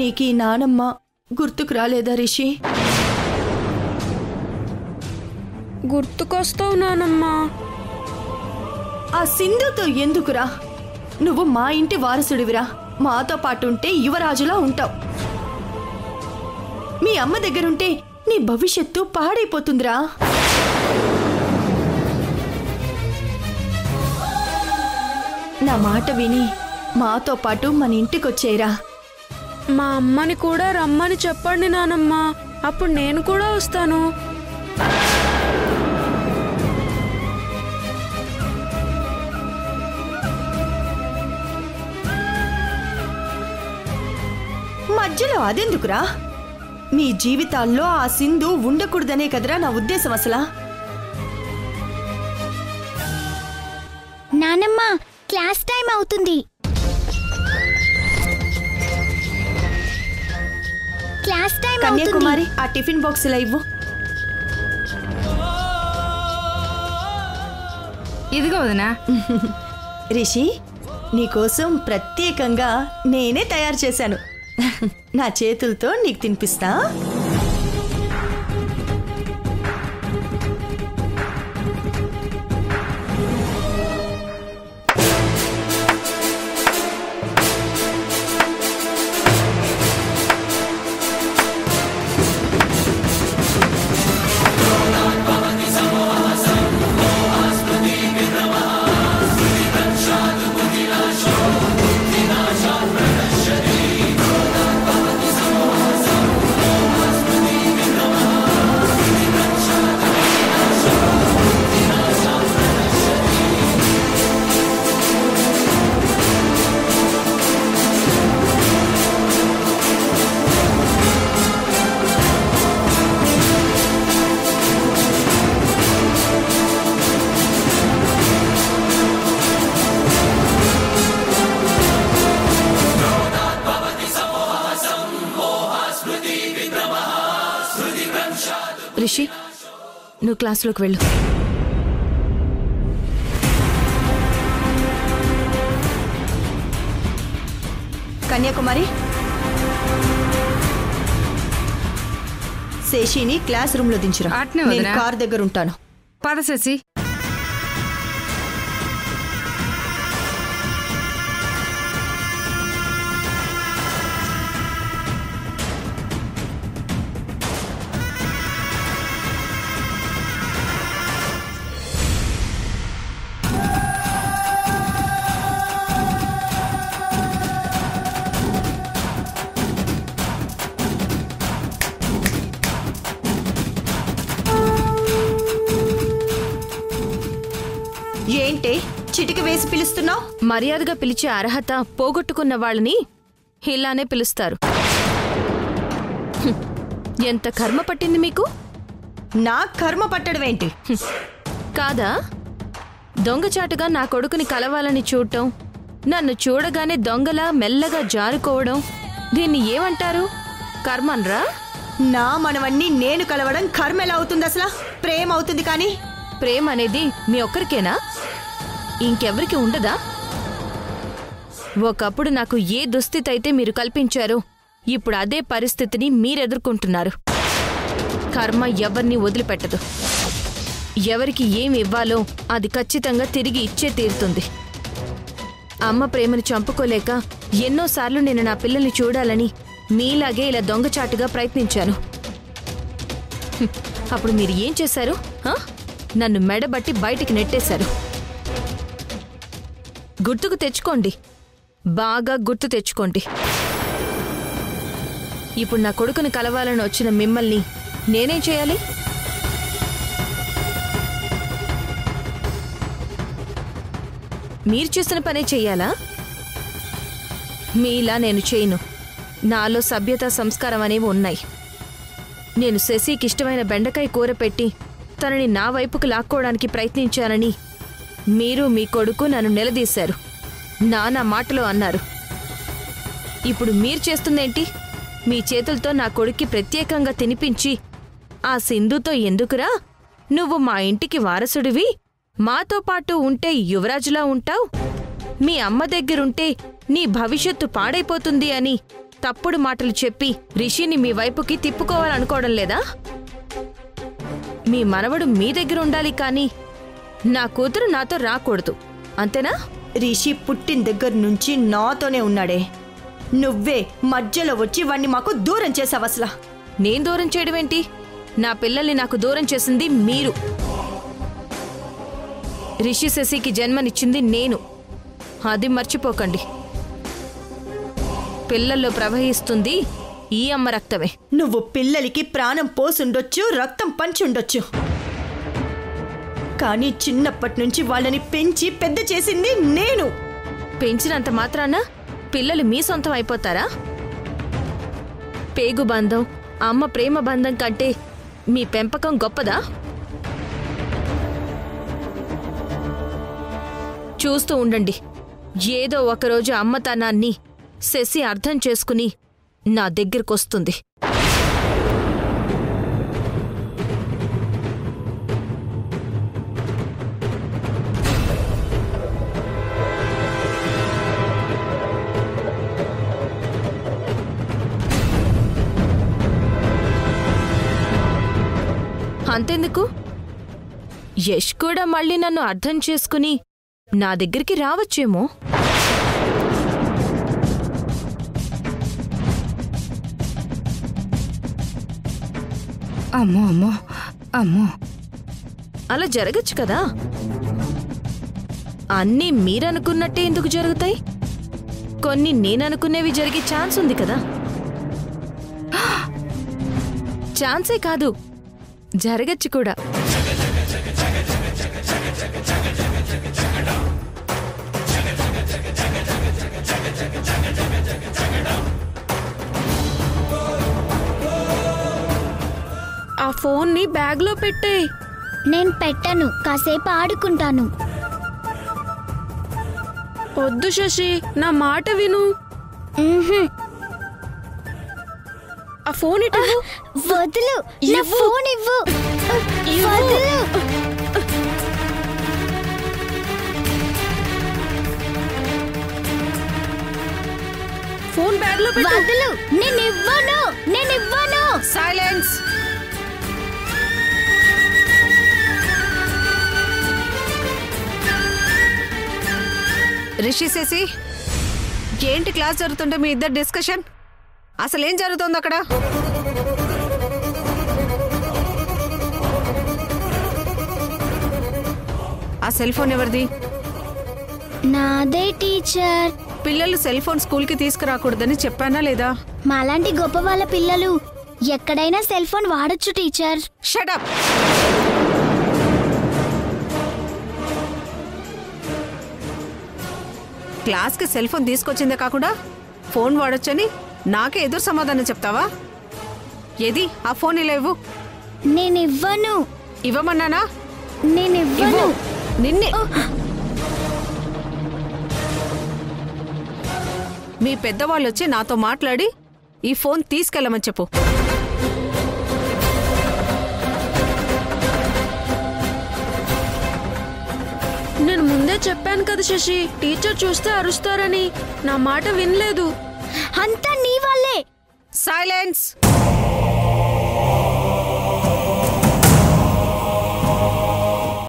నీకీ నానమ్మ గుర్తుకు రాలేదా రిషి? గుర్తుకొస్తావు నానమ్మా. ఆ సింధుతో ఎందుకురా? నువ్వు మా ఇంటి వారసుడివిరా. మాతో పాటుంటే యువరాజులా ఉంటావు. మీ అమ్మ దగ్గరుంటే నీ భవిష్యత్తు పాడైపోతుందిరా. నా మాట విని మాతో పాటు మన ఇంటికొచ్చేయరా. మా అమ్మని కూడా రమ్మని చెప్పండి నానమ్మా, అప్పుడు నేను కూడా వస్తాను. మధ్యలో అదెందుకురా? మీ జీవితాల్లో ఆ సింధు ఉండకూడదనే కదరా నా ఉద్దేశం అసలా. నానమ్మ, క్లాస్ టైం అవుతుంది. క్లాస్ టైం అవుతుంది. కన్యాకుమారి, ఆ టిఫిన్ బాక్స్ ఇలా ఇవ్వు. ఇదిగో వదినా. రిషి, నీకోసం ప్రత్యేకంగా నేనే తయారు చేశాను. నా చేతులతో నీకు తినిపిస్తా. రిషి, నువ్వు క్లాస్లోకి వెళ్ళు. కన్యాకుమారి, శేషిని క్లాస్ రూమ్ లో దించురా. నేను కార్ దగ్గర ఉంటాను. పద శశి. ఏంటే చిటిక వేసి పిలుస్తున్నావు? మర్యాదగా పిలిచే అర్హత పోగొట్టుకున్న వాళ్ళని ఇలానే పిలుస్తారు. ఎంత కర్మ పట్టింది మీకు? నా కర్మ పట్టడమేంటి? కాదా, దొంగచాటుగా నా కొడుకుని కలవాలని చూడటం, నన్ను చూడగానే దొంగలా మెల్లగా జారుకోవడం, దీన్ని ఏమంటారు? కర్మన్రా? నా మనవన్నీ నేను కలవడం కర్మ ఎలా అవుతుంది? అసలు ప్రేమ అవుతుంది. కానీ ప్రేమ అనేది మీ ఒక్కరికేనా? ఇంకెవరికి ఉండదా? ఒకప్పుడు నాకు ఏ దుస్థితి అయితే మీరు కల్పించారో, ఇప్పుడు అదే పరిస్థితిని మీరెదుర్కొంటున్నారు. కర్మ ఎవరిని వదిలిపెట్టదు. ఎవరికి ఏమి ఇవ్వాలో అది ఖచ్చితంగా తిరిగి ఇచ్చే తీరుతుంది. అమ్మ ప్రేమను చంపుకోలేక ఎన్నోసార్లు నేను నా పిల్లల్ని చూడాలని మీలాగే ఇలా దొంగచాటుగా ప్రయత్నించాను. అప్పుడు మీరు ఏం చేశారు? నన్ను మెడబట్టి బయటికి నెట్టేశారు. గుర్తుకు తెచ్చుకోండి, బాగా గుర్తు తెచ్చుకోండి. ఇప్పుడు నా కొడుకుని కలవాలని వచ్చిన మిమ్మల్ని నేనేం చేయాలి? మీరు చేసిన పనే చెయ్యాలా? మీలా నేను చేయను. నాలో సభ్యత, సంస్కారం అనేవి ఉన్నాయి. నేను శశికి ఇష్టమైన బెండకాయ కూర పెట్టి తనని నా వైపుకు లాక్కోవడానికి ప్రయత్నించానని మీరు మీ కొడుకు నన్ను నిలదీశారు. నా మాటలో అన్నారు. ఇప్పుడు మీరు చేస్తుందేంటి? మీ చేతులతో నా కొడుక్కి ప్రత్యేకంగా తినిపించి, ఆ సింధుతో ఎందుకురా నువ్వు మా ఇంటికి వారసుడివి, మాతో పాటు ఉంటే యువరాజులా ఉంటావు, మీ అమ్మ దగ్గరుంటే నీ భవిష్యత్తు పాడైపోతుంది అని తప్పుడు మాటలు చెప్పి రిషిని మీ వైపుకి తిప్పుకోవాలనుకోవడం లేదా? మీ మనవడు మీ దగ్గర ఉండాలి కానీ నా కూతురు నాతో రాకూడదు, అంతేనా? రిషి పుట్టిన దగ్గర నుంచి నాతోనే ఉన్నాడే. నువ్వే మధ్యలో వచ్చి వాణ్ణి మాకు దూరం చేసావు. అసలు నేను దూరం చేయడం ఏంటి? నా పిల్లల్ని నాకు దూరం చేసింది మీరు. రిషి శశికి జన్మనిచ్చింది నేను, అది మర్చిపోకండి. పిల్లల్లో ప్రవహిస్తుంది ఈ అమ్మ రక్తమే. నువ్వు పిల్లలకి ప్రాణం పోసుండొచ్చు, రక్తం పంచుండొచ్చు, కానీ చిన్నప్పటి నుంచి వాళ్ళని పెంచి పెద్ద చేసింది నేను. పెంచినంత మాత్రాన పిల్లలు మీ సొంతం అయిపోతారా? పేగు బంధం, అమ్మ ప్రేమ బంధం కంటే మీ పెంపకం గొప్పదా? చూస్తూ ఉండండి, ఏదో ఒకరోజు అమ్మతనాన్ని శశి అర్థం చేసుకుని నా దగ్గరకొస్తుంది. అంతెందుకు, యష్ కూడా మళ్ళీ నన్ను అర్థం చేసుకుని నా దగ్గరికి రావచ్చేమో. అమ్మో అమ్మో అమ్మో, అలా జరగచ్చు కదా. అన్నీ మీరనుకున్నట్టే ఎందుకు జరుగుతాయి? కొన్ని నేననుకునేవి జరిగే ఛాన్స్ ఉంది కదా. ఛాన్సే కాదు, జరగచ్చు కూడా. ఆ ఫోన్ని బ్యాగ్లో పెట్టే. నేను పెట్టను, కాసేపు ఆడుకుంటాను. వద్దు శశి, నా మాట విను. మ్మ్హ్మ్. ఆ ఫోన్ ఇటు. వదులు, నా ఫోన్ ఇవ్వు. వదులు. ఫోన్ బ్యాగ్లో పెట్టు. వదులు, నేనివ్వను. సైలెన్స్. రిషి శశి, ఏంటి క్లాస్ జరుగుతుంటే మీ ఇద్దరు డిస్కషన్? అసలేం జరుగుతుంది అక్కడ? ఆ సెల్ ఫోన్ ఎవరిది? నాదే టీచర్. పిల్లలు సెల్ ఫోన్ స్కూల్కి తీసుకురాకూడదని చెప్పానా లేదా? మాలాంటి గొప్ప వాళ్ళ పిల్లలు ఎక్కడైనా సెల్ ఫోన్ వాడొచ్చు టీచర్. Shut up. క్లాస్కి సెల్ ఫోన్ తీసుకొచ్చిందే కాకుండా ఫోన్ వాడొచ్చని నాకే ఎదురు సమాధానం చెప్తావా? ఏది ఆ ఫోన్ ఇలా ఇవ్వు. నేనివ్వను. ఇవ్వమన్నానా? నేనివ్వను. నిన్నే. మీ పెద్దవాళ్ళు వచ్చి నాతో మాట్లాడి ఈ ఫోన్ తీసుకెళ్ళమని చెప్పు. నేను ముందే చెప్పాను కదా శశి, టీచర్ చూస్తే అరుస్తారని. నా మాట వినలేదు. అంతా నీ వల్లే. సైలెన్స్.